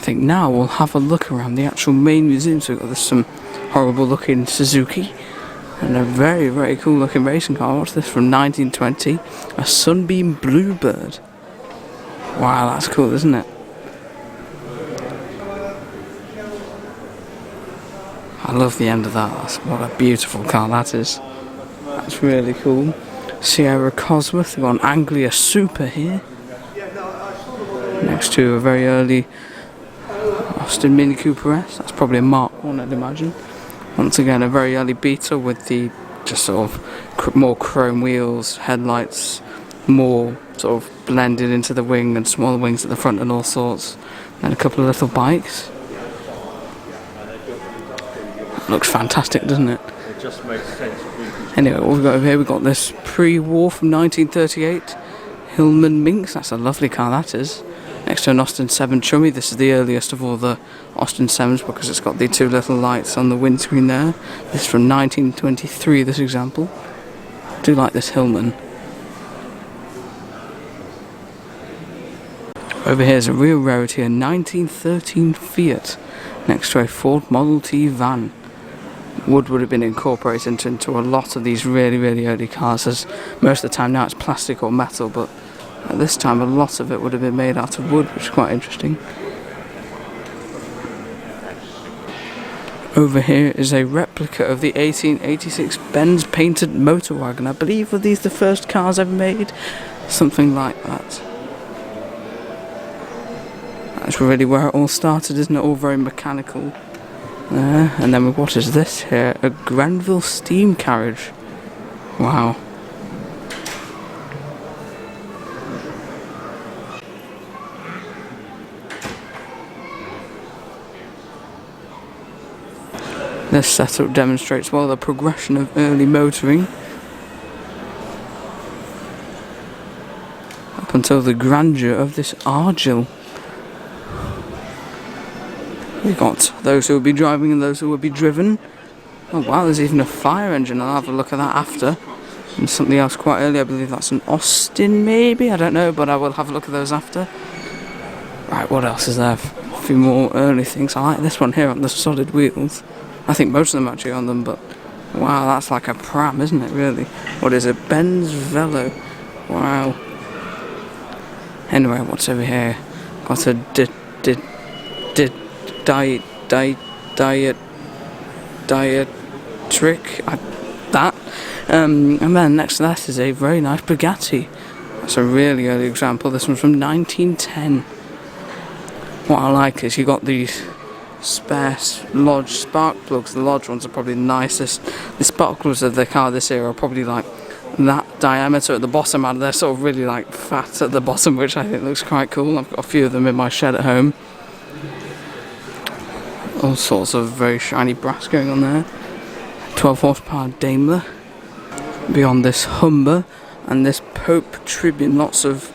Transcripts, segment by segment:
think now we'll have a look around the actual main museum. So we've got some horrible looking Suzuki and a very, very cool looking racing car. What's this, from 1920? A Sunbeam Bluebird. Wow, that's cool, isn't it? I love the end of that. What a beautiful car that is. That's really cool. Sierra Cosworth. We've got an Anglia Super here. Next to a very early Austin Mini Cooper S. That's probably a Mark 1, I'd imagine. Once again, a very early Beetle with the just sort of more chrome wheels, headlights, more sort of blended into the wing and smaller wings at the front and all sorts. And a couple of little bikes. Looks fantastic, doesn't it? It just makes sense. Anyway, what we've got over here, we've got this Prix from 1938. Hillman Minx, that's a lovely car that is. Next to an Austin 7 Chummy. This is the earliest of all the Austin 7s because it's got the two little lights on the windscreen there. This is from 1923, this example. I do like this Hillman. Over here is a real rarity, a 1913 Fiat. Next to a Ford Model T van. Wood would have been incorporated into a lot of these really, really early cars, as most of the time now it's plastic or metal, but at this time a lot of it would have been made out of wood, which is quite interesting. Over here is a replica of the 1886 Benz painted motor wagon. I believe were these the first cars ever made? Something like that. That's really where it all started, isn't it? All very mechanical. And then what is this here? A Granville steam carriage. Wow. This setup demonstrates well the progression of early motoring up until the grandeur of this Argyll. We've got those who will be driving and those who will be driven. Oh wow, there's even a fire engine. I'll have a look at that after. And something else quite early, I believe that's an Austin maybe, I don't know, but I will have a look at those after. Right, what else is there? A few more early things. I like this one here on the solid wheels. I think most of them actually on them, but wow, that's like a pram, isn't it really? What is it? Benz Velo. Wow. Anyway, what's over here? Got a diet trick, that, and then next to that is a very nice Bugatti. That's a really early example. This one's from 1910. What I like is you got these spare Lodge spark plugs. The Lodge ones are probably the nicest. The spark plugs of the car this era are probably like that diameter at the bottom, and they're sort of really like fat at the bottom, which I think looks quite cool. I've got a few of them in my shed at home. All sorts of very shiny brass going on there. 12 horsepower Daimler. Beyond this Humber and this Pope Tribune, lots of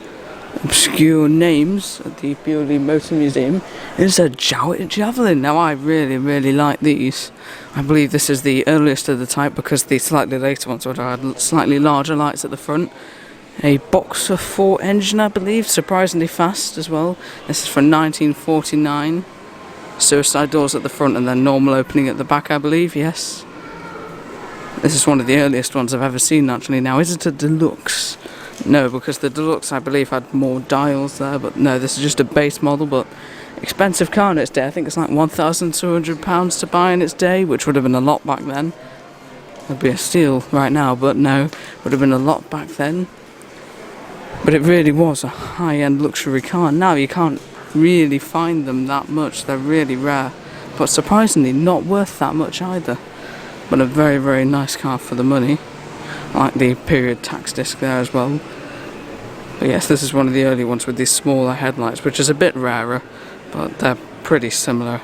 obscure names at the Beaulieu Motor Museum, is a Jowett Javelin. Now I really, really like these. I believe this is the earliest of the type because the slightly later ones would have had slightly larger lights at the front. A Boxer 4 engine, I believe, surprisingly fast as well. This is from 1949. Suicide doors at the front and then normal opening at the back, I believe, yes. This is one of the earliest ones I've ever seen actually. Now, is it a deluxe? No, because the deluxe I believe had more dials there, but no, this is just a base model, but expensive car in its day. I think it's like £1,200 to buy in its day, which would have been a lot back then. It'd be a steal right now, but no, would have been a lot back then. But it really was a high-end luxury car. Now you can't really find them that much. They're really rare, but surprisingly not worth that much either. But a very, very nice car for the money. I like the period tax disc there as well. But yes, this is one of the early ones with these smaller headlights, which is a bit rarer, but they're pretty similar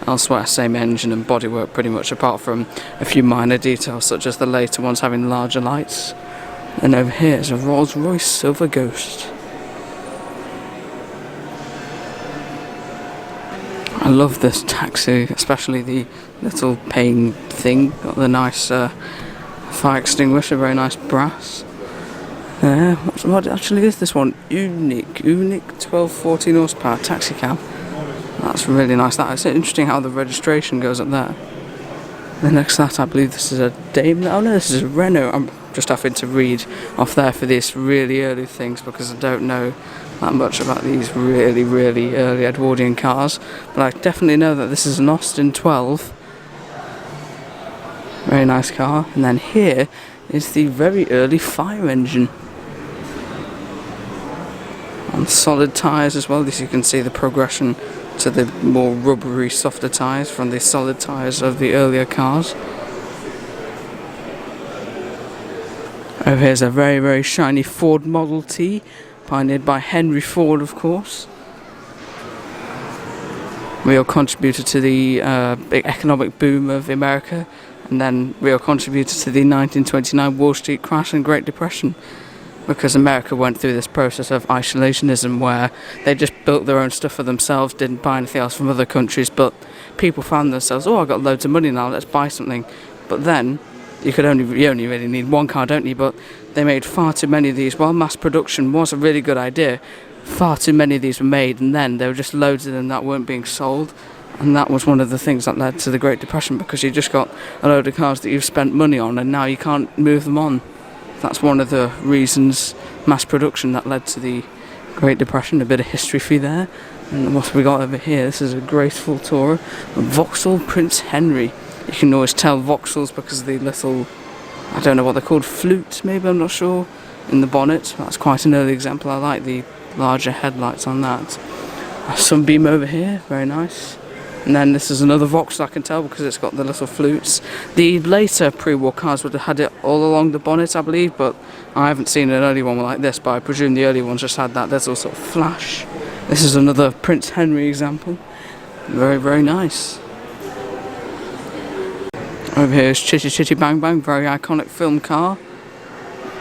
elsewhere. Same engine and bodywork pretty much, apart from a few minor details such as the later ones having larger lights. And over here is a Rolls Royce Silver Ghost. I love this taxi, especially the little pane thing. Got the nice fire extinguisher, very nice brass. What actually is this one? Unique 12-14 horsepower taxi cab. That's really nice. That it's interesting how the registration goes up there. The next to that, I believe this is a Daimler. Oh no, this is a Renault. I'm just having to read off there for these really early things because I don't know that much about these really early Edwardian cars. But I definitely know that this is an Austin 12. Very nice car. And then here is the very early fire engine. On solid tyres as well. As you can see the progression to the more rubbery, softer tyres from the solid tyres of the earlier cars. Over here's a very shiny Ford Model T, pioneered by Henry Ford, of course. Real contributor to the big economic boom of America, and then real contributor to the 1929 Wall Street crash and Great Depression. Because America went through this process of isolationism where they just built their own stuff for themselves, didn't buy anything else from other countries, but people found themselves, oh, I've got loads of money now, let's buy something. But then, you only really need one car, don't you? But they made far too many of these. While mass production was a really good idea, far too many of these were made, and then there were just loads of them that weren't being sold. And that was one of the things that led to the Great Depression, because you just got a load of cars that you've spent money on, and now you can't move them on. That's one of the reasons, mass production, that led to the Great Depression. A bit of history for you there. And what have we got over here? This is a graceful Tourer, a Vauxhall Prince Henry. You can always tell Vauxhalls because of the little, I don't know what they're called, flutes maybe, I'm not sure, in the bonnet. That's quite an early example. I like the larger headlights on that. A Sunbeam over here, very nice. And then this is another Vauxhall, I can tell, because it's got the little flutes. The later pre-war cars would have had it all along the bonnet, I believe, but I haven't seen an early one like this, but I presume the early ones just had that little sort of flash. This is another Prince Henry example. Very nice. Over here is Chitty Chitty Bang Bang, very iconic film car.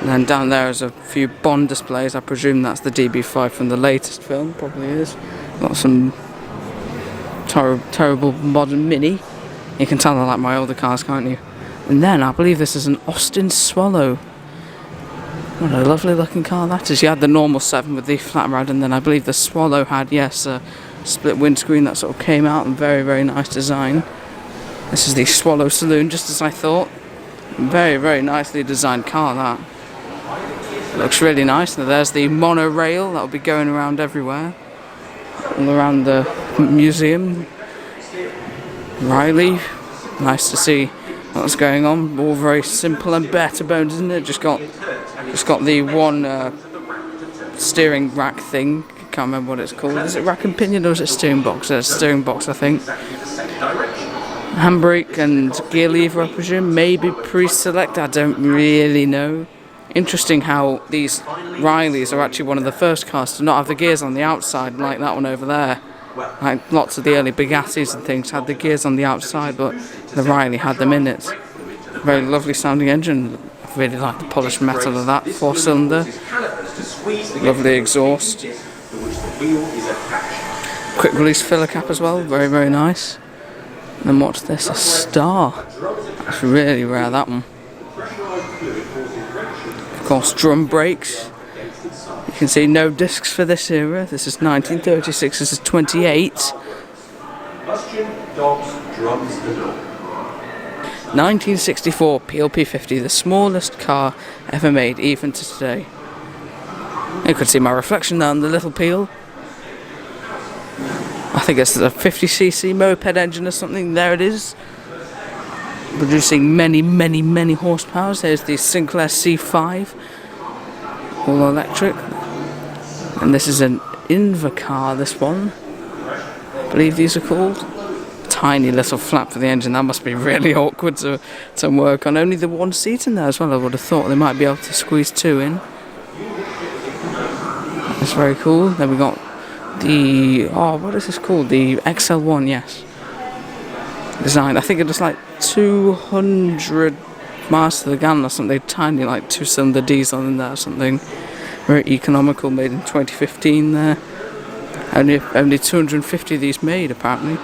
And then down there is a few Bond displays. I presume that's the DB5 from the latest film, probably is. Got some terrible modern Mini. You can tell I like my older cars, can't you? And then I believe this is an Austin Swallow. What a lovely looking car that is. You had the normal 7 with the flat rad, and then I believe the Swallow had, yes, a split windscreen that sort of came out, and very nice design. This is the Swallow Saloon, just as I thought. Very nicely designed car, that. Looks really nice. Now there's the monorail that'll be going around everywhere. All around the museum. Riley. Nice to see what's going on. All very simple and bare to bones, isn't it? Just got the one steering rack thing. Can't remember what it's called. Is it rack and pinion or is it steering box? It's steering box, I think. Handbrake and gear lever, I presume. Maybe pre-select, I don't really know. Interesting how these Rileys are actually one of the first cars to not have the gears on the outside, like that one over there. Like lots of the early Bugattis and things had the gears on the outside, but the Riley had them in it. Very lovely sounding engine. I really like the polished metal of that. 4-cylinder. Lovely exhaust. Quick release filler cap as well. Very nice. And then what's this? A Star. That's really rare, that one. Of course, drum brakes. You can see no discs for this era. This is 1936. This is 28. 1964 PLP50, the smallest car ever made, even to today. You can see my reflection there on the little peel. I think it's a 50cc moped engine or something. There it is. Producing many horsepower. There's the Sinclair C5, all electric. And this is an Invacar, this one. I believe these are called. Tiny little flap for the engine. That must be really awkward to work on. Only the one seat in there as well. I would have thought they might be able to squeeze 2 in. That's very cool. Then we got the, what is this called? The XL1, yes. Design. I think it was like 200 miles to the gallon or something. Tiny, like 2-cylinder diesel in there or something. Very economical, made in 2015 there. Only 250 of these made, apparently.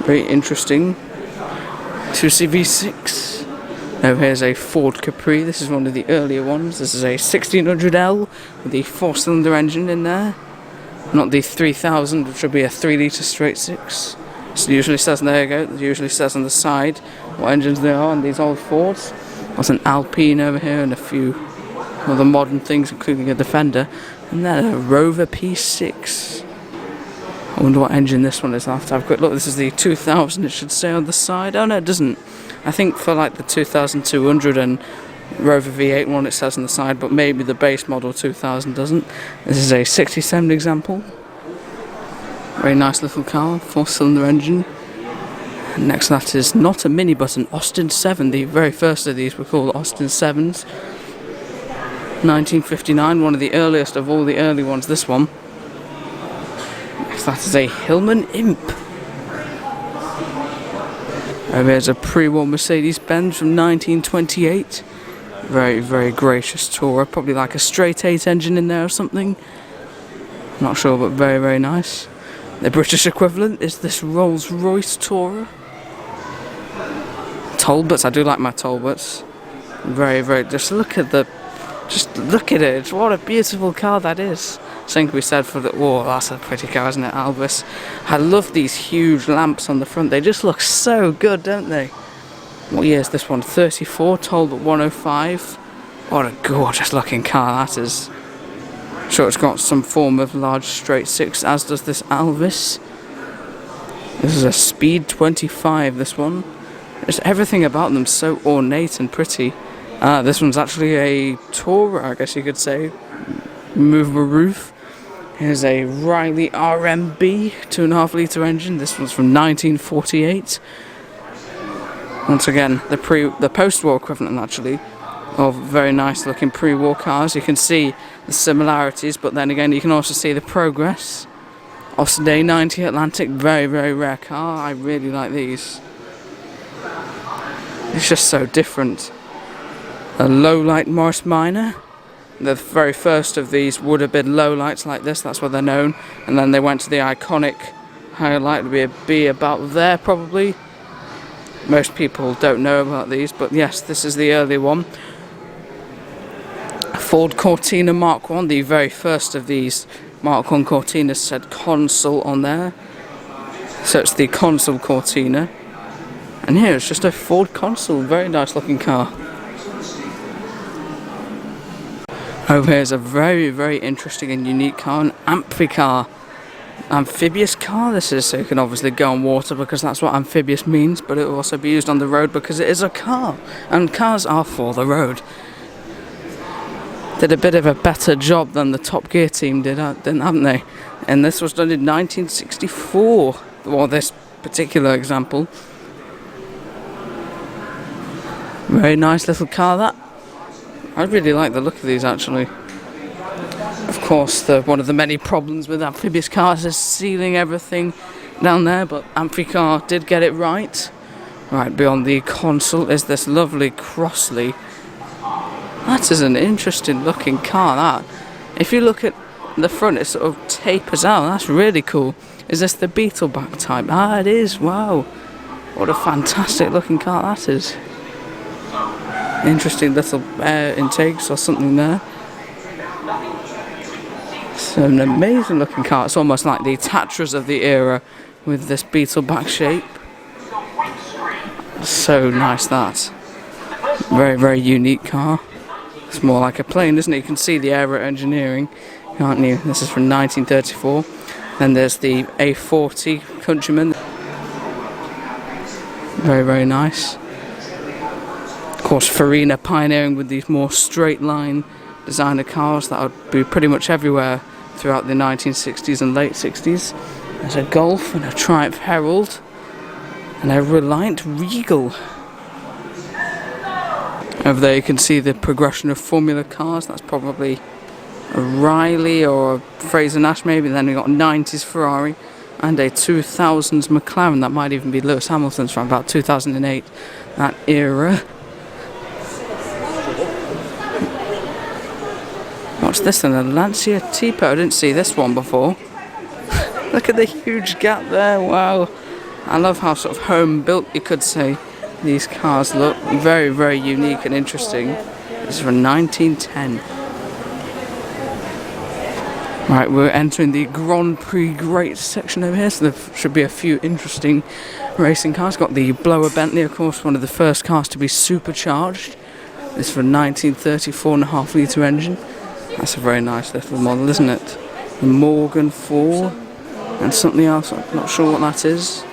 Very interesting. 2CV6. Now here's a Ford Capri. This is one of the earlier ones. This is a 1600L with the 4-cylinder engine in there. Not the 3000, which would be a 3 litre straight six. So it usually says, there you go, it usually says on the side what engines there are on these old Fords. There's an Alpine over here and a few other modern things, including a Defender. And then a Rover P6. I wonder what engine this one is. I'll have to have a quick look. This is the 2000, it should say on the side. Oh no, it doesn't. I think for like the 2200 and Rover V8 one it says on the side, but maybe the base model 2000 doesn't. This is a 67 example. Very nice little car, 4-cylinder engine. And next to that is not a mini but an Austin 7. The very first of these were called Austin 7s. 1959, one of the earliest of all the early ones, this one. Next that is a Hillman Imp. Over here's a pre-war Mercedes-Benz from 1928. Very, very gracious Tourer, probably like a straight 8 engine in there or something. Not sure, but very, very nice. The British equivalent is this Rolls-Royce Tourer. Talbots, I do like my Talbots. Very, very, just look at it, what a beautiful car that is. Same can be said for the, oh, that's a pretty car, isn't it, Albus? I love these huge lamps on the front, they just look so good, don't they? What year is this one? 34, Talbot 105. What a gorgeous looking car that is. Sure, it's got some form of large straight six, as does this Alvis. This is a Speed 25, this one. Just everything about them so ornate and pretty. This one's actually a Tourer, I guess you could say. Movable roof. Here's a Riley RMB 2.5 litre engine. This one's from 1948. Once again, the post-war equivalent actually of very nice looking pre-war cars. You can see the similarities, but then again you can also see the progress. Austin A90 Atlantic, very, very rare car. I really like these. It's just so different. A low-light Morris Minor. The very first of these would have been low lights like this, that's what they're known. And then they went to the iconic highlight, to be about there probably. Most people don't know about these, but yes, this is the early one. Ford Cortina Mark 1, the very first of these Mark 1 Cortinas said Consul on there. So it's the Consul Cortina. And here it's just a Ford Consul, very nice looking car. Over here is a very, very interesting and unique car, an Amphibious car this is, so you can obviously go on water because that's what amphibious means, but it will also be used on the road because it is a car, and cars are for the road. Did a bit of a better job than the Top Gear team did, haven't they? And this was done in 1964, or this particular example. Very nice little car that. I really like the look of these actually. Of course, one of the many problems with amphibious cars is sealing everything down there, but Amphicar did get it right. Right, beyond the console is this lovely Crosley. That is an interesting looking car, that. If you look at the front, it sort of tapers out. That's really cool. Is this the Beetleback type? Ah, it is. Wow. What a fantastic looking car that is. Interesting little air intakes or something there. It's an amazing looking car. It's almost like the Tatras of the era with this Beetleback shape. So nice that. Very, very unique car. It's more like a plane, isn't it? You can see the aero engineering, can't you? This is from 1934. Then there's the A40 Countryman. Very, very nice. Of course, Farina pioneering with these more straight line designer cars that would be pretty much everywhere throughout the 1960s and late 60s. There's a Golf and a Triumph Herald and a Reliant Regal. Over there you can see the progression of Formula cars. That's probably a Riley or a Fraser Nash maybe. Then we've got a 90s Ferrari and a 2000s McLaren. That might even be Lewis Hamilton's from about 2008, that era. What's this then? A Lancia Tipo. I didn't see this one before. Look at the huge gap there. Wow. I love how sort of home built, you could say, these cars look. Very, very unique and interesting. This is from 1910. Right, we're entering the Grand Prix Great section over here, so there should be a few interesting racing cars. Got the blower Bentley, of course, one of the first cars to be supercharged. This for a 1934 1/2 litre engine. That's a very nice little model, isn't it? The Morgan 4 and something else, I'm not sure what that is.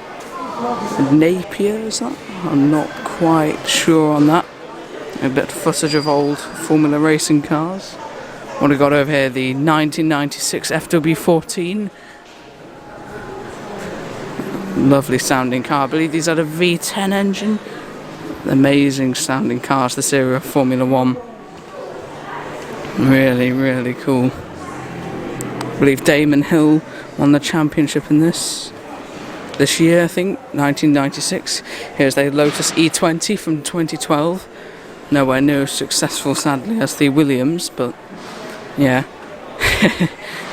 Napier, is that? I'm not quite sure on that. A bit of footage of old Formula racing cars. What have we got over here? The 1996 FW14. Lovely sounding car. I believe these are a V10 engine. Amazing sounding cars, this era of Formula 1. Really, really cool. I believe Damon Hill won the championship in this year, I think, 1996. Here's the Lotus E20 from 2012. Nowhere near as successful, sadly, as the Williams, but yeah.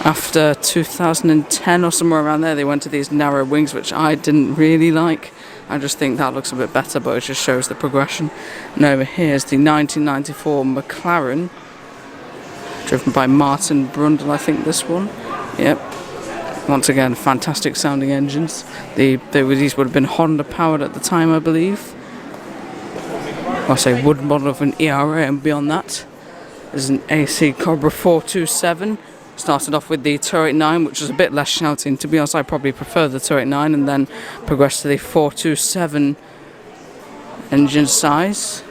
After 2010 or somewhere around there, they went to these narrow wings, which I didn't really like. I just think that looks a bit better, but it just shows the progression. And over here is the 1994 McLaren, driven by Martin Brundle, I think this one. Yep. Once again, fantastic sounding engines. These would have been Honda powered at the time, I believe. I say wood model of an ERA, and beyond that is an AC Cobra 427. Started off with the 289, which was a bit less shouting. To be honest, I probably prefer the 289, and then progressed to the 427 engine size.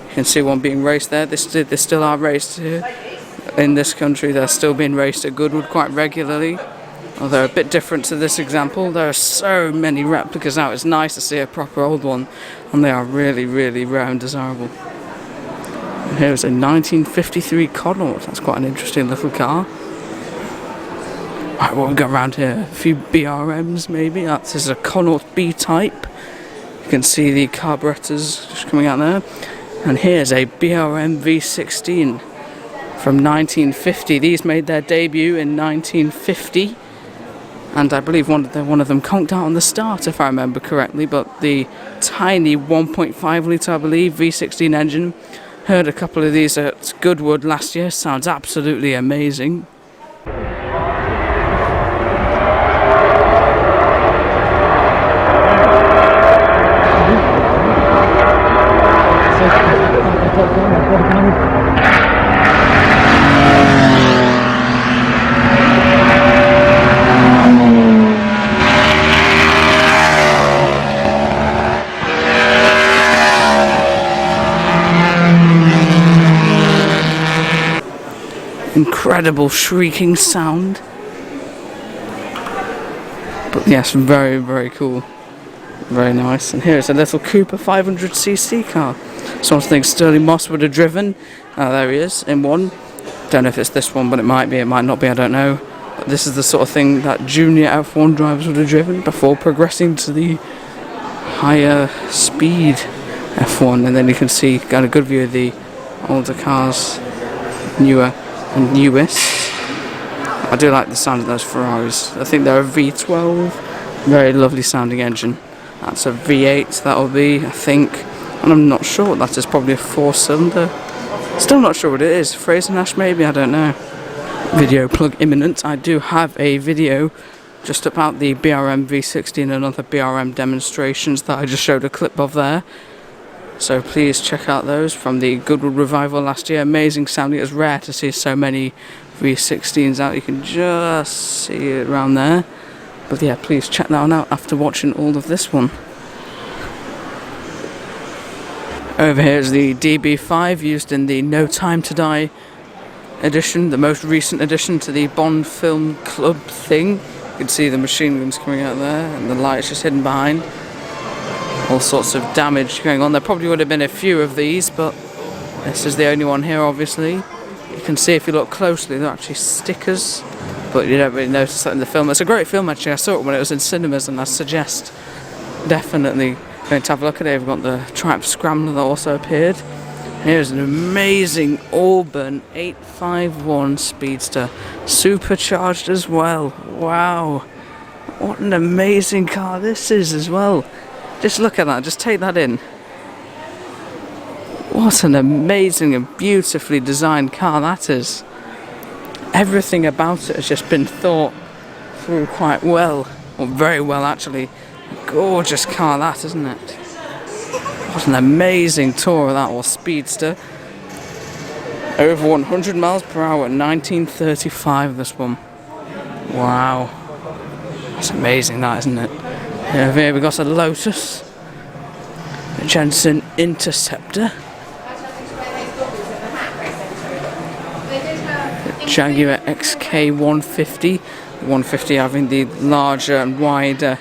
You can see one being raced there. They still are raced here in this country. They're still being raced at Goodwood quite regularly. Although a bit different to this example, there are so many replicas now. It's nice to see a proper old one, and they are really, really rare and desirable. And here's a 1953 Connaught. That's quite an interesting little car. Right, what we've got around here? A few BRMs maybe. That is a Connaught B-type. You can see the carburetors just coming out there. And here's a BRM V16 from 1950. These made their debut in 1950. And I believe one of them conked out on the start, if I remember correctly. But the tiny 1.5 litre, I believe, V16 engine. Heard a couple of these at Goodwood last year. Sounds absolutely amazing. Incredible shrieking sound. But yes, very, very cool. Very nice. And here's a little Cooper 500cc car. Sort of thing Sterling Moss would have driven. There he is, in one. Don't know if it's this one, but it might be, it might not be, I don't know. But this is the sort of thing that junior F1 drivers would have driven before progressing to the higher speed F1. And then you can see, got a good view of the older cars, newer and newest. I do like the sound of those Ferraris. I think they're a V12. Very lovely sounding engine. That's a V8, that'll be, I think. And I'm not sure what that is, probably a 4-cylinder. Still not sure what it is. Fraser Nash maybe, I don't know. Video plug imminent. I do have a video just about the BRM V16 and other BRM demonstrations that I just showed a clip of there. So please check out those from the Goodwood Revival last year. Amazing sounding. It's rare to see so many V16s out. You can just see it around there. But yeah, please check that one out after watching all of this one. Over here is the DB5 used in the No Time to Die edition, the most recent addition to the Bond Film Club thing. You can see the machine guns coming out there and the lights just hidden behind. All sorts of damage going on. There probably would have been a few of these, but this is the only one here, obviously. You can see if you look closely, they're actually stickers, but you don't really notice that in the film. It's a great film, actually. I saw it when it was in cinemas, and I suggest definitely going to have a look at it. We've got the Triumph Scrambler that also appeared. Here's an amazing Auburn 851 Speedster, supercharged as well. Wow, what an amazing car this is as well. Just look at that, just take that in. What an amazing and beautifully designed car that is. everything about it has just been thought through quite well, or very well actually. Gorgeous car that, isn't it? What an amazing tour of that, or speedster. Over 100 miles per hour, 1935 this one. Wow. That's amazing that, isn't it? Here we got a Lotus, a Jensen Interceptor, Jaguar XK150, 150 having the larger and wider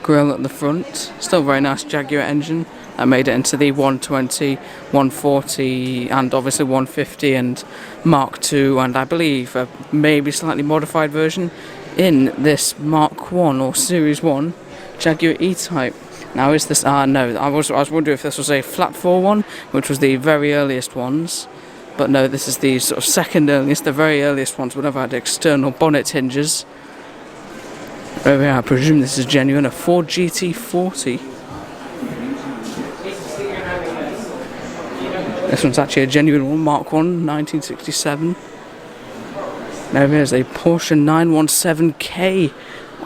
grille at the front. Still very nice Jaguar engine. I made it into the 120, 140 and obviously 150 and Mark II, and I believe a maybe slightly modified version in this Mark 1 or Series 1 Jaguar E-Type. Now is this, no, I was wondering if this was a flat 4 one, which was the very earliest ones. But no, this is the sort of second earliest. The very earliest ones would have had external bonnet hinges. Over here, I presume this is genuine, a Ford GT40. This one's actually a genuine one, Mark 1, 1967. And over here is a Porsche 917K.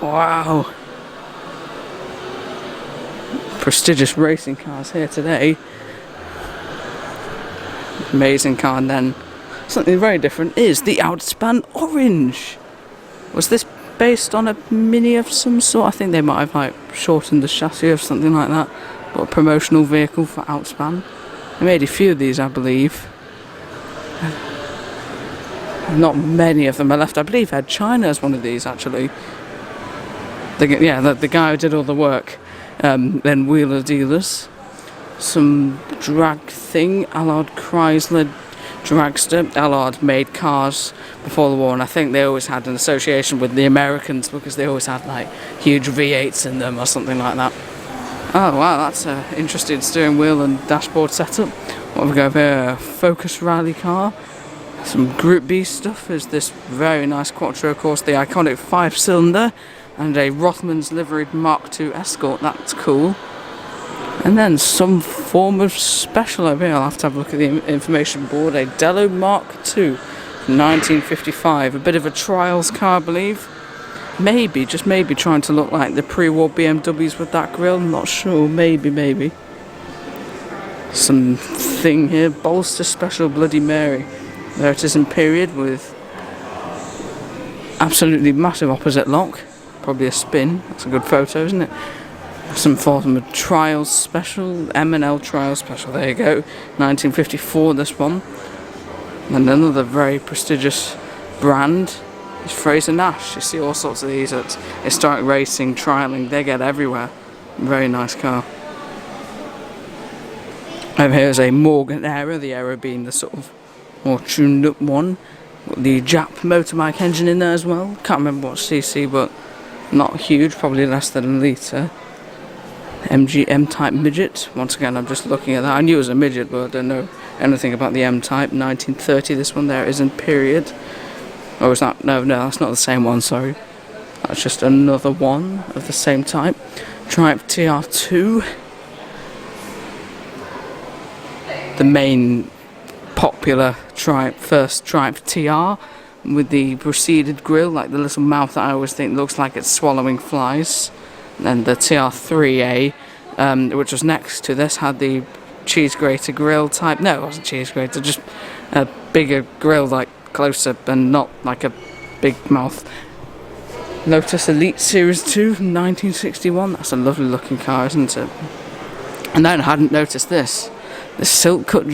Wow. Prestigious racing cars here today. Amazing car. And then something very different is the Outspan Orange. Was this based on a Mini of some sort? I think they might have like shortened the chassis or something like that, but a promotional vehicle for Outspan. They made a few of these, I believe. Not many of them are left. I believe Ed China as one of these actually. The guy who did all the work. Then Wheeler Dealers. Some drag thing, Allard Chrysler Dragster. Allard made cars before the war, and I think they always had an association with the Americans because they always had like huge V8s in them or something like that. Oh wow, that's an interesting steering wheel and dashboard setup. What have we got over here? Focus rally car. Some Group B stuff is this very nice Quattro, of course, the iconic 5-cylinder, and a Rothmans liveried Mark II Escort. That's cool. And then some form of special over here. I'll have to have a look at the information board. A Dello Mark II, 1955. A bit of a trials car, I believe. Maybe, just maybe, trying to look like the pre-war BMWs with that grille. I'm not sure. Maybe. Some thing here. Bolster Special Bloody Mary. There it is in period with absolutely massive opposite lock. Probably a spin. That's a good photo, isn't it? Some form of trials special, M&L trial special, there you go, 1954 this one. And another very prestigious brand is Fraser Nash. You see all sorts of these at historic racing, trialling, they get everywhere. Very nice car. Over here is a Morgan Aero, the Aero being the sort of more tuned up one. Got the Jap motorbike engine in there as well, can't remember what cc, but not huge, probably less than a litre. MG M-Type midget. Once again, I'm just looking at that. I knew it was a midget, but I don't know anything about the M-Type. 1930, this one there is in period. Oh, is that? No, that's not the same one, sorry. That's just another one of the same type. Triumph TR2. The main popular Triumph, first Triumph TR, with the receded grille, like the little mouth that I always think looks like it's swallowing flies. And the TR3A, which was next to this, had the cheese grater grille type. No, it wasn't cheese grater, just a bigger grille, like closer and not like a big mouth. Lotus Elite Series 2 from 1961. That's a lovely looking car, isn't it? And then I hadn't noticed this. The silk cut,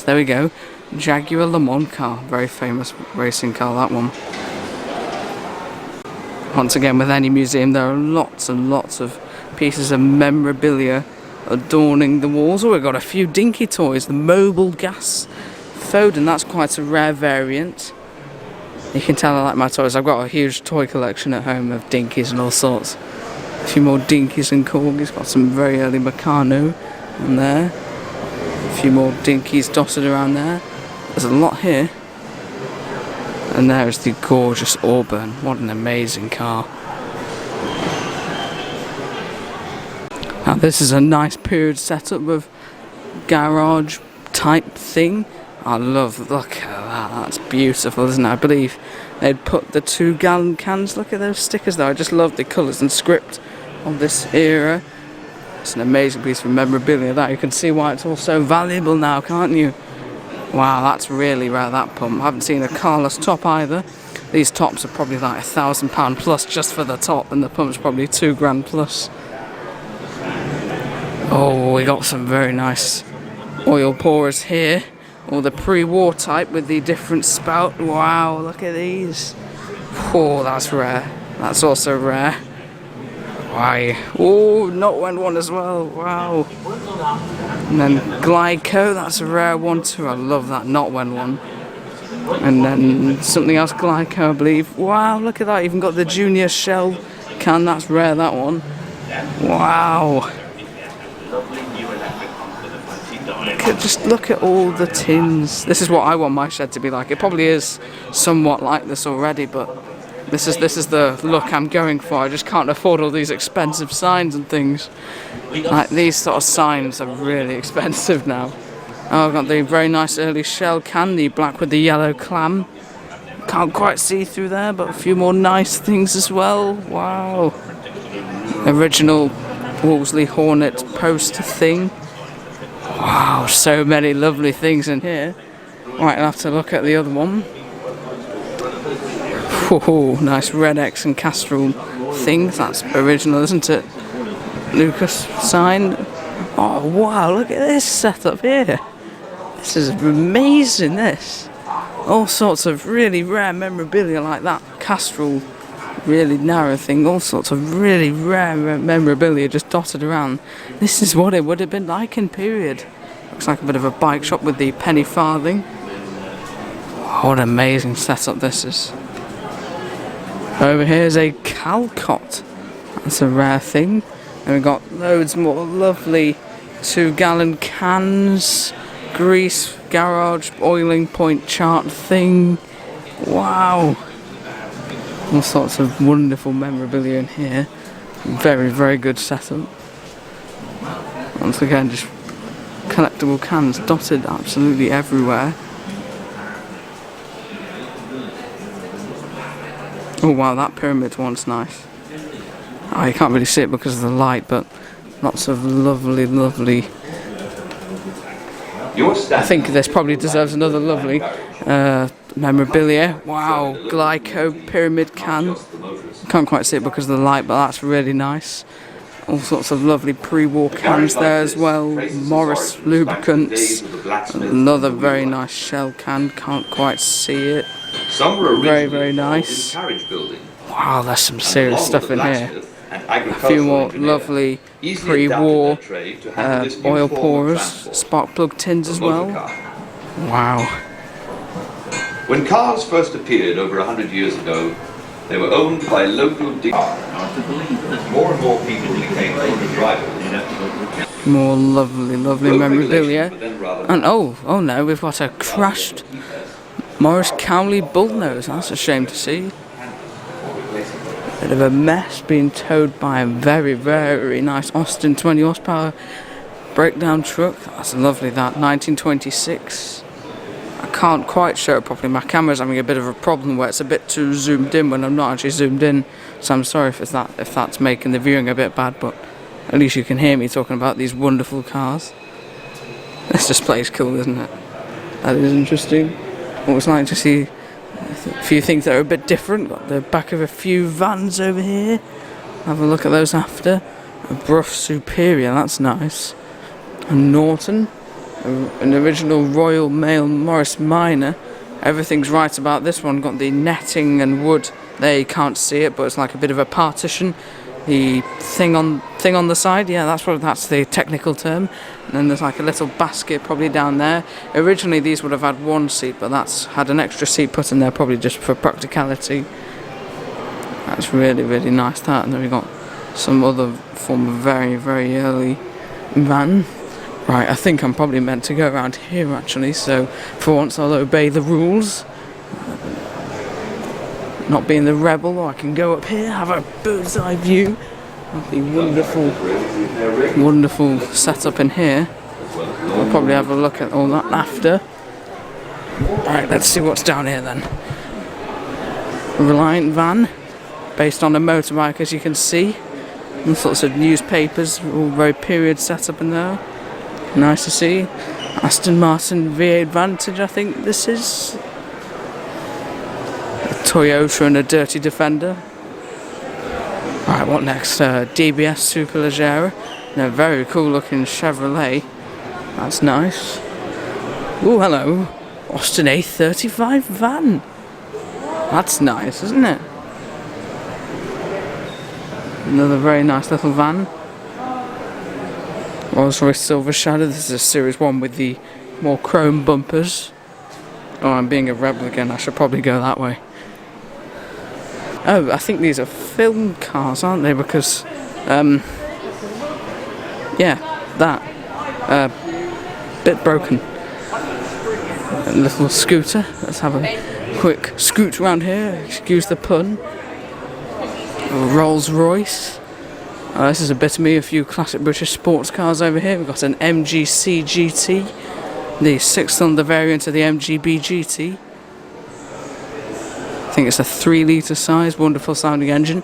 there we go, Jaguar Le Mans car. Very famous racing car, that one. Once again, with any museum, there are lots and lots of pieces of memorabilia adorning the walls. Oh, we've got a few dinky toys. The Mobile Gas Foden, that's quite a rare variant. You can tell I like my toys. I've got a huge toy collection at home of dinkies and all sorts. A few more dinkies and corgis. Got some very early Meccano in there. A few more dinkies dotted around there. There's a lot here. And there is the gorgeous Auburn. What an amazing car. Now this is a nice period setup of garage type thing. I love, look at that, That's beautiful, isn't it? I believe they'd put the 2-gallon cans. Look at those stickers though. I just love the colours and script of this era. It's an amazing piece of memorabilia that. You can see why it's all so valuable now, can't you? Wow, that's really rare, that pump. I haven't seen a carless top either. These tops are probably like £1,000 plus just for the top, and the pump's probably £2,000 plus. Oh, we got some very nice oil pourers here. Or the pre-war type with the different spout. Wow, look at these. Oh, that's rare. That's also rare. Why? Oh, not one as well. Wow. And then Glyco, that's a rare one too. I love that not when one. And then something else Glyco, I believe. Wow, look at that. Even got the Junior shell can. That's rare, that one. Wow. Just look at all the tins. This is what I want my shed to be like. It probably is somewhat like this already, but this is the look I'm going for. I just can't afford all these expensive signs and things. Like these sort of signs are really expensive now. Oh, I've got the very nice early shell can, the black with the yellow clam. Can't quite see through there, but a few more nice things as well. Wow. Original Wolseley Hornet poster thing. Wow, so many lovely things in here. Right, I'll have to look at the other one. Oh, nice Red X and Castrol thing. That's original, isn't it? Lucas sign. Oh, wow, look at this setup here. This is amazing, this. All sorts of really rare memorabilia like that. Castrol, really narrow thing. All sorts of really rare memorabilia just dotted around. This is what it would have been like in period. Looks like a bit of a bike shop with the penny farthing. What an amazing setup this is. Over here is a Calcott. That's a rare thing. And we've got loads more lovely 2-gallon cans, grease, garage, oiling point chart thing. Wow. All sorts of wonderful memorabilia in here. Very, very good setup. Once again, just collectible cans dotted absolutely everywhere. Oh wow, that pyramid one's nice. Oh, you can't really see it because of the light, but lots of lovely, lovely. I think this probably deserves another lovely memorabilia. Wow, Glyco pyramid can. Can't quite see it because of the light, but that's really nice. All sorts of lovely pre-war cans there as well. Morris lubricants. Another very nice shell can. Can't quite see it. Very, very nice. Wow, there's some serious stuff in here. A few more lovely pre-war oil pourers, spark plug tins as well. Wow. When cars first appeared over 100 years ago, they were owned by local more and more people became owner drivers. More lovely, lovely memorabilia. And oh no, we've got a crashed Morris Cowley bullnose. That's a shame to see. Bit of a mess being towed by a very, very nice Austin 20 horsepower breakdown truck. That's lovely, that 1926. I can't quite show it properly. My camera's having a bit of a problem where it's a bit too zoomed in when I'm not actually zoomed in. So I'm sorry if that's making the viewing a bit bad, but at least you can hear me talking about these wonderful cars. This display is cool, isn't it? That is interesting. Always like to see a few things that are a bit different. Got the back of a few vans over here. Have a look at those after. A Bruff Superior, that's nice. A Norton. An original Royal Mail Morris Minor. Everything's right about this one. Got the netting and wood. There you can't see it, but it's like a bit of a partition. The thing on the side, yeah, that's the technical term. And then there's like a little basket probably down there. Originally these would have had one seat, but that's had an extra seat put in there probably just for practicality. That's really, really nice, that. And then we've got some other form of very, very early van. Right, I think I'm probably meant to go around here actually, so for once I'll obey the rules. Not being the rebel, I can go up here, have a bird's eye view of the wonderful, wonderful setup in here. I'll probably have a look at all that after. Alright, let's see what's down here then. Reliant van, based on a motorbike, as you can see. All sorts of newspapers, all very period set up in there. Nice to see. Aston Martin V8 Vantage, I think this is. A Toyota and a Dirty Defender. Right, what next? DBS Superleggera. A very cool looking Chevrolet. That's nice. Oh, hello. Austin A35 van. That's nice, isn't it? Another very nice little van. Rolls-Royce Silver Shadow. This is a Series 1 with the more chrome bumpers. Oh, I'm being a rebel again. I should probably go that way. Oh, I think these are film cars, aren't they? Because, yeah, that. Bit broken. A little scooter. Let's have a quick scoot around here. Excuse the pun. Rolls-Royce. This is a bit of me, a few classic British sports cars over here. We've got an MGC GT, the 6-cylinder variant of the MGB GT. I think it's a 3-litre size, wonderful sounding engine.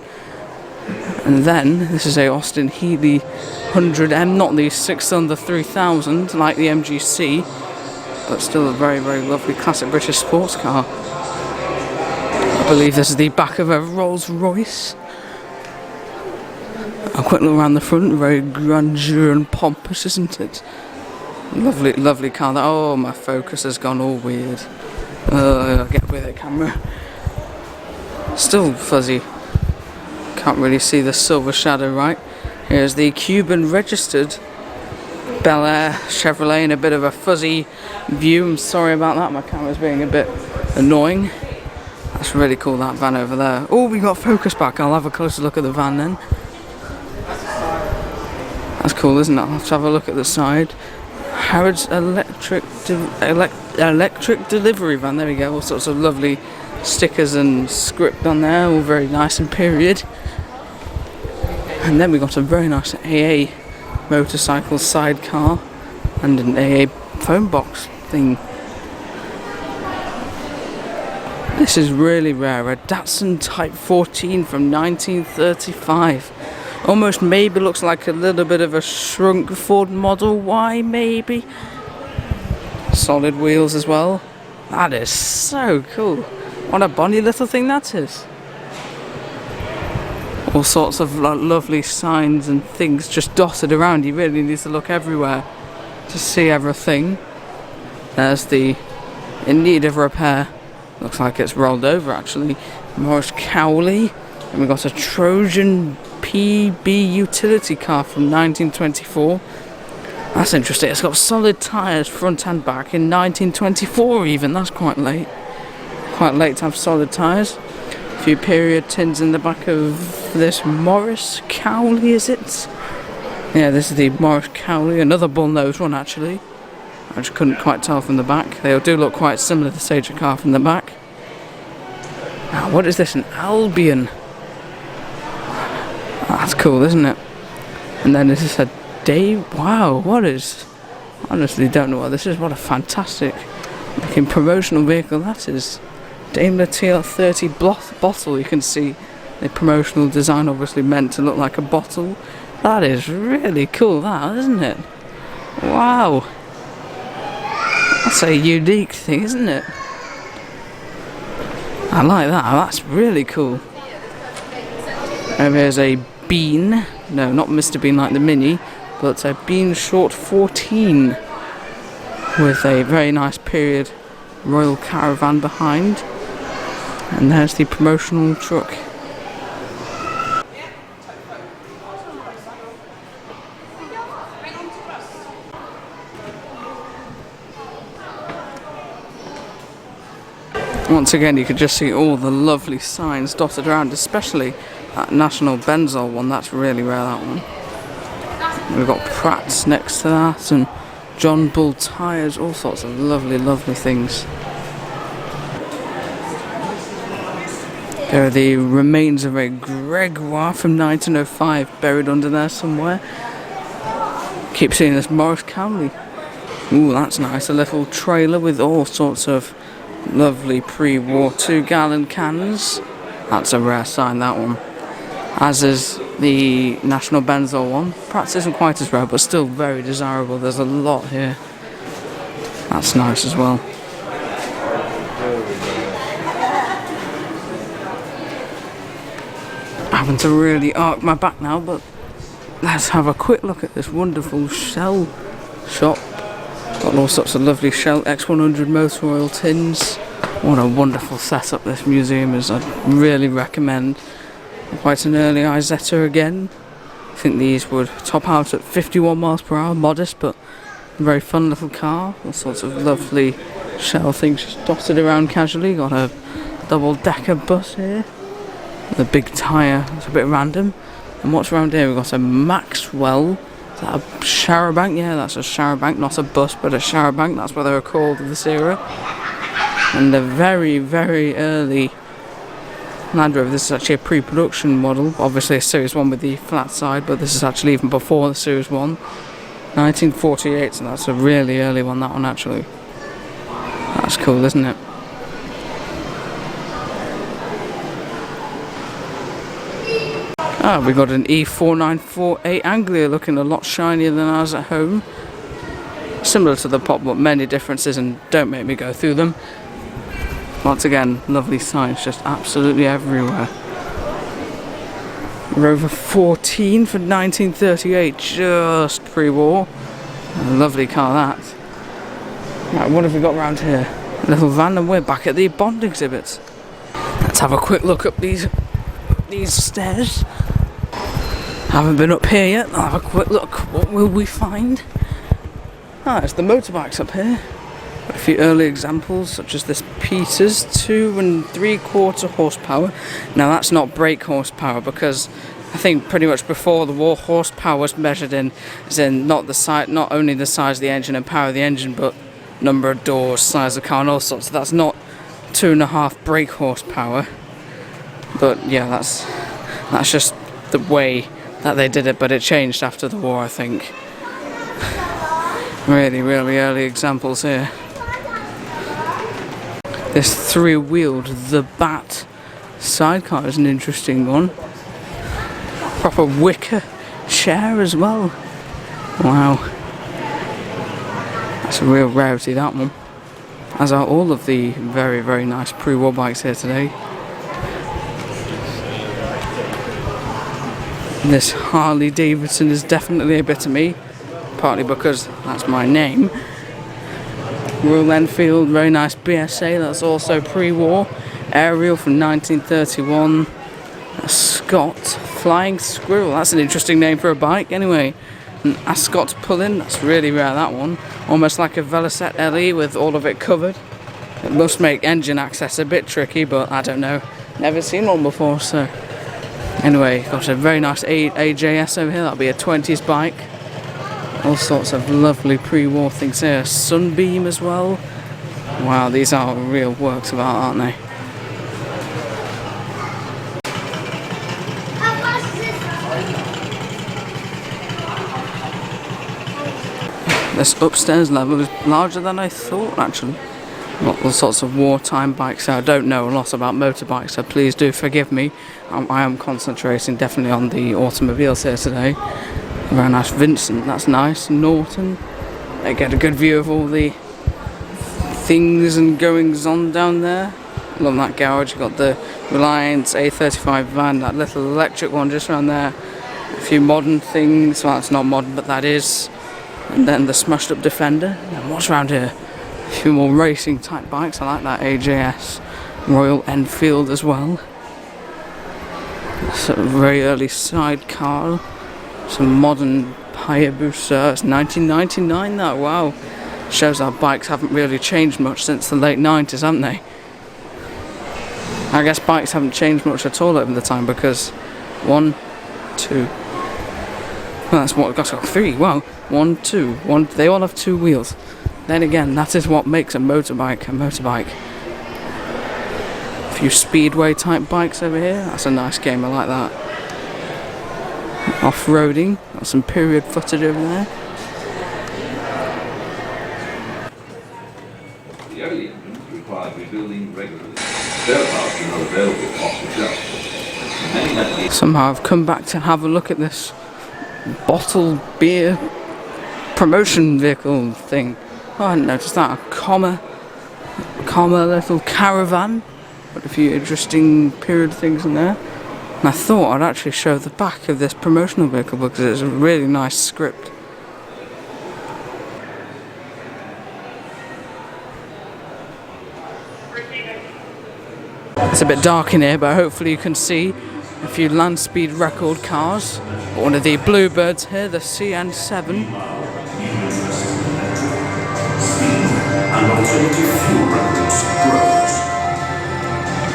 And then, this is a Austin Healey 100M, not the 6-cylinder 3000 like the MGC, but still a very, very lovely classic British sports car. I believe this is the back of a Rolls-Royce. A quick look around the front, very grandeur and pompous, isn't it? Lovely, lovely car. Oh, my focus has gone all weird. Get with it, camera. Still fuzzy. Can't really see the Silver Shadow right. Here's the Cuban registered Bel Air Chevrolet in a bit of a fuzzy view. I'm sorry about that, my camera's being a bit annoying. That's really cool, that van over there. Oh, we got focus back. I'll have a closer look at the van then. That's cool, isn't it? I'll have to have a look at the side. Harrods electric delivery van. There we go. All sorts of lovely stickers and script on there. All very nice and period. And then we got a very nice AA motorcycle sidecar and an AA phone box thing. This is really rare. A Datsun Type 14 from 1935. Almost maybe looks like a little bit of a shrunk Ford Model Y, maybe. Solid wheels as well. That is so cool. What a bonny little thing that is. All sorts of lovely signs and things just dotted around. You really need to look everywhere to see everything. There's the in need of repair. Looks like it's rolled over actually. Morris Cowley. And we've got a Trojan PB utility car from 1924. That's interesting. It's got solid tyres front and back in 1924 even. That's quite late. Quite late to have solid tyres. A few period tins in the back of this Morris Cowley, is it? Yeah, this is the Morris Cowley. Another bull-nosed one actually. I just couldn't quite tell from the back. They do look quite similar to stage a car from the back. Now, what is this? An Albion. That's cool, isn't it? And then this is a wow, what is... honestly don't know what this is. What a fantastic looking promotional vehicle that is. Daimler TL30 bottle. You can see the promotional design obviously meant to look like a bottle. That is really cool, that, isn't it? Wow. That's a unique thing, isn't it? I like that. That's really cool. And there's a Bean. No, not Mr. Bean like the Mini, but a Bean Short 14 with a very nice period Royal Caravan behind. And there's the promotional truck. Once again, you could just see all the lovely signs dotted around, especially that National Benzol one. That's really rare, that one. We've got Pratt's next to that, and John Bull tyres, all sorts of lovely, lovely things. There are the remains of a Gregoire from 1905 buried under there somewhere. Keep seeing this Morris Cowley. Ooh, that's nice. A little trailer with all sorts of Lovely pre-war 2-gallon cans. That's a rare sign, that one. As is the National Benzo one. Perhaps isn't quite as rare, but still very desirable. There's a lot here. That's nice as well. Having to really arc my back now, but let's have a quick look at this wonderful shell shop. Got all sorts of lovely Shell X100 motor oil tins. What a wonderful setup this museum is. I'd really recommend. Quite an early Isetta again. I think these would top out at 51 miles per hour, modest but a very fun little car. All sorts of lovely Shell things just dotted around casually. Got a double-decker bus here. The big tyre, it's a bit random. And what's around here? We've got a Maxwell. Is that a shower bank? Yeah, that's a shower bank, not a bus, but a shower bank. That's what they were called in this era. And the very, very early Land Rover. This is actually a pre-production model. Obviously a Series 1 with the flat side, but this is actually even before the Series 1. 1948, so that's a really early one, that one actually. That's cool, isn't it? Ah, we got an E4948 Anglia looking a lot shinier than ours at home. Similar to the Pop, but many differences, and don't make me go through them. Once again, lovely signs just absolutely everywhere. Rover 14 for 1938, just pre-war. A lovely car that. Right, what have we got around here? A little van, and we're back at the Bond exhibits. Let's have a quick look up these stairs. Haven't been up here yet. I'll have a quick look. What will we find? Ah, it's the motorbikes up here. Got a few early examples, such as this Peters 2 3/4 horsepower. Now that's not brake horsepower, because I think pretty much before the war, horsepower was measured in, as in not only the size of the engine and power of the engine, but number of doors, size of car, and all sorts. So that's not 2.5 brake horsepower. But yeah, that's just the way that they did it, but it changed after the war, I think. Really, really early examples here. This 3-wheeled, the Bat sidecar is an interesting one. Proper wicker chair as well. Wow. That's a real rarity, that one. As are all of the very, very nice pre-war bikes here today. This Harley Davidson is definitely a bit of me, partly because that's my name. Royal Enfield, very nice BSA, that's also pre-war. Ariel from 1931. A Scott Flying Squirrel, that's an interesting name for a bike anyway. An Ascot pull-in, that's really rare, that one. Almost like a Velocette LE with all of it covered. It must make engine access a bit tricky, but I don't know. Never seen one before, so... Anyway, got a very nice AJS over here, that'll be a 20s bike. All sorts of lovely pre-war things here. Sunbeam as well. Wow, these are real works of art, aren't they? This upstairs level is larger than I thought, actually. Got all sorts of wartime bikes. I don't know a lot about motorbikes, so please do forgive me. I am concentrating definitely on the automobiles here today. Very nice Vincent, that's nice. Norton. I get a good view of all the things and goings on down there. Love that garage. You've got the Reliance A35 van, that little electric one just around there. A few modern things. Well, it's not modern, but that is. And then the smashed up Defender. And what's around here? A few more racing type bikes. I like that AJS Royal Enfield as well. Sort of very early sidecar. Some modern Hayabusa. It's 1999 that, wow. Shows our bikes haven't really changed much since the late 90s, haven't they? I guess bikes haven't changed much at all over the time, because 1, 2. Well, that's what, got 3, wow. 1, 2, 1, they all have 2 wheels. Then again, that is what makes a motorbike a motorbike. A few Speedway type bikes over here, that's a nice game, I like that. Off-roading, got some period footage over there. The early engines required rebuilding regularly. Spare parts are not available off the shelf. Many Bentley Somehow I've come back to have a look at this bottled beer promotion vehicle thing. Oh, I hadn't noticed that. A comma little caravan. Got a few interesting period things in there. And I thought I'd actually show the back of this promotional vehicle because it's a really nice script. It's a bit dark in here, but hopefully you can see a few land speed record cars. One of the Bluebirds here, the CN7.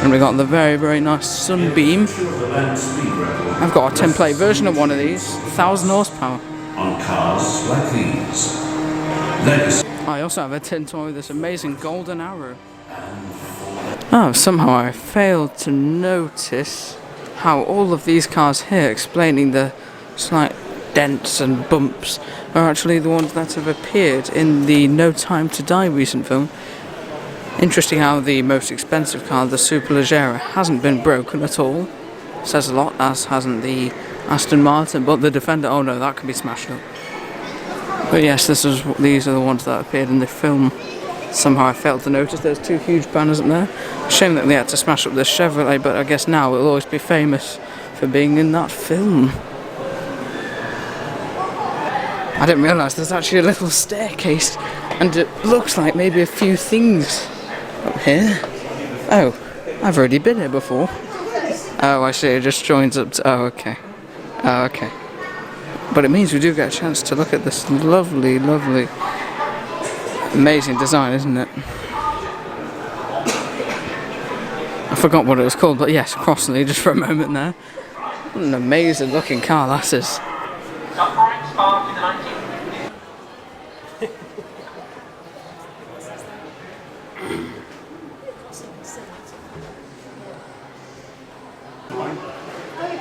And we got the very, very nice Sunbeam. I've got a template version of one of these, 1000 horsepower. On cars like these. I also have a tin toy with this amazing golden arrow. Oh, somehow I failed to notice how all of these cars here explaining the slight dents and bumps are actually the ones that have appeared in the No Time to Die recent film. Interesting how the most expensive car, the Superleggera, hasn't been broken at all. Says a lot, as hasn't the Aston Martin, but the Defender, oh no, that can be smashed up. But yes, these are the ones that appeared in the film. Somehow I failed to notice there's two huge banners up there. Shame that they had to smash up the Chevrolet, but I guess now it'll always be famous for being in that film. I didn't realise there's actually a little staircase, and it looks like maybe a few things up here. Oh, I've already been here before. Oh, I see, it just joins up to, oh, okay. Oh, okay. But it means we do get a chance to look at this lovely, lovely, amazing design, isn't it? I forgot what it was called, but yes, Crosley, just for a moment there. What an amazing looking car that is.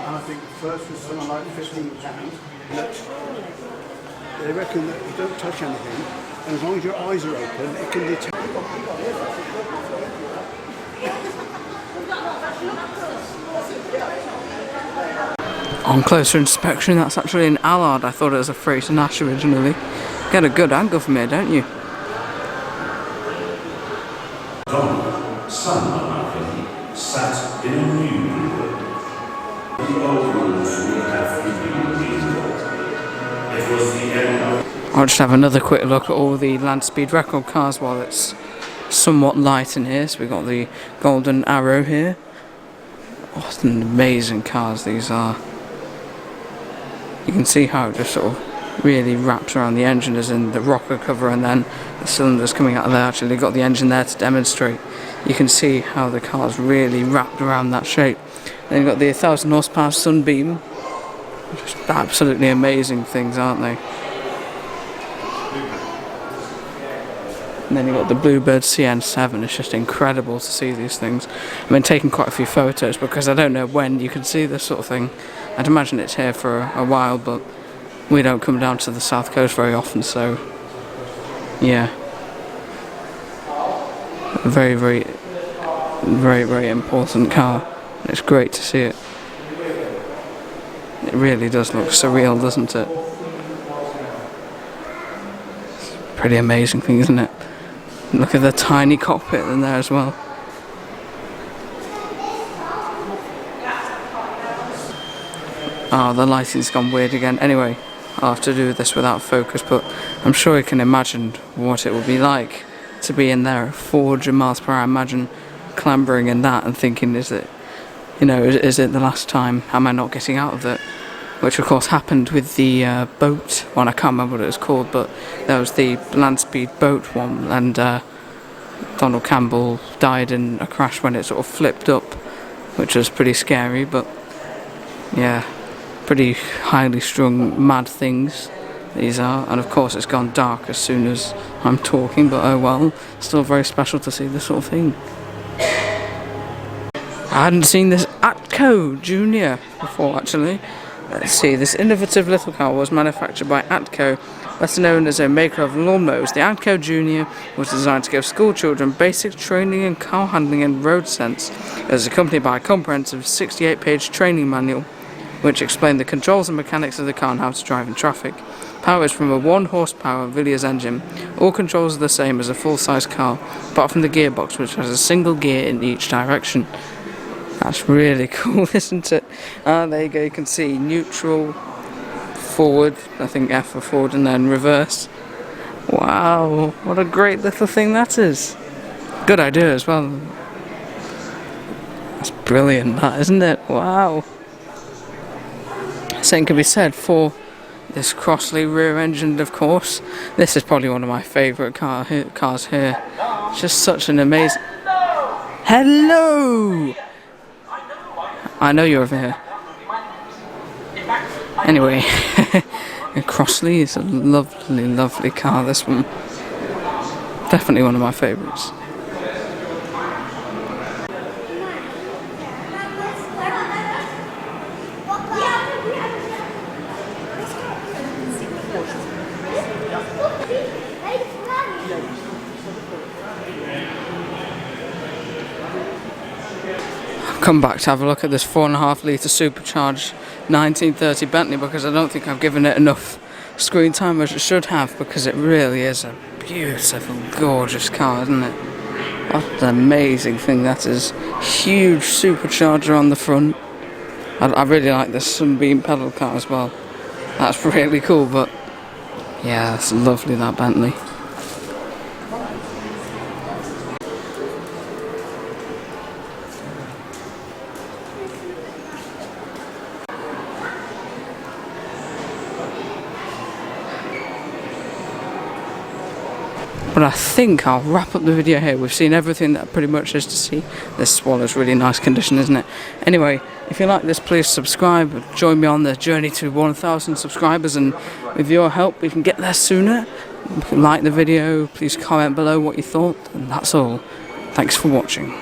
And I think the first was something like £15. They reckon that you don't touch anything, and as long as your eyes are open, it can detect. On closer inspection, that's actually an Allard. I thought it was a Freighter Nash originally. Get a good angle from here, don't you? Son of Malcolm sat in a new Bluebird. The old rules would have to be rebuilt. It was the end of... I'll just have another quick look at all the land speed record cars while it's somewhat light in here. So we've got the Golden Arrow here. What an amazing cars these are. You can see how it just sort of really wraps around the engine as in the rocker cover, and then the cylinders coming out of there. Actually, they've got the engine there to demonstrate. You can see how the car's really wrapped around that shape. Then you've got the 1000 horsepower Sunbeam. Just absolutely amazing things, aren't they? And then you've got the Bluebird CN7. It's just incredible to see these things. I've been taking quite a few photos because I don't know when you can see this sort of thing. I'd imagine it's here for a while, but we don't come down to the south coast very often, so yeah. A very, very, very, very important car. It's great to see it. It really does look surreal, doesn't it? It's a pretty amazing thing, isn't it? Look at the tiny cockpit in there as well. Oh, the lighting's gone weird again. Anyway, I'll have to do this without focus, but I'm sure you can imagine what it would be like to be in there at 400 miles per hour. Imagine clambering in that and thinking, is it, you know, is it the last time? Am I not getting out of it? Which of course happened with the boat one. I can't remember what it was called, but there was the land speed boat one, and Donald Campbell died in a crash when it sort of flipped up, which was pretty scary. But yeah, pretty highly strung mad things these are. And of course it's gone dark as soon as I'm talking, but oh well, still very special to see this sort of thing. I hadn't seen this Atco Junior before, actually. Let's see, this innovative little car was manufactured by Atco Better known as a maker of lawnmowers, the Atco Junior was designed to give school children basic training in car handling and road sense. It was accompanied by a comprehensive 68-page training manual, which explained the controls and mechanics of the car and how to drive in traffic. Power is from a 1 horsepower Villiers engine. All controls are the same as a full-size car, apart from the gearbox, which has a single gear in each direction. That's really cool, isn't it? There you go, you can see neutral, forward, I think F for forward, and then reverse. Wow, what a great little thing that is. Good idea as well. That's brilliant, that, isn't it? Wow. Same can be said for this Crosley rear-engined, of course. This is probably one of my favourite cars here. Just such an amazing... Hello! I know you're over here. Anyway, Crosley is a lovely, lovely car, this one. Definitely one of my favourites. Come back to have a look at this 4.5 litre supercharged 1930 Bentley, because I don't think I've given it enough screen time as it should have, because it really is a beautiful, gorgeous car, isn't it? What an amazing thing that is. Huge supercharger on the front. I really like this Sunbeam pedal car as well. That's really cool, but yeah, that's lovely, that Bentley. But I think I'll wrap up the video here. We've seen everything that pretty much is to see. This Swallow's really nice condition, isn't it? Anyway, if you like this, please subscribe. Join me on the journey to 1,000 subscribers, and with your help we can get there sooner. Like the video, please comment below what you thought, and that's all. Thanks for watching.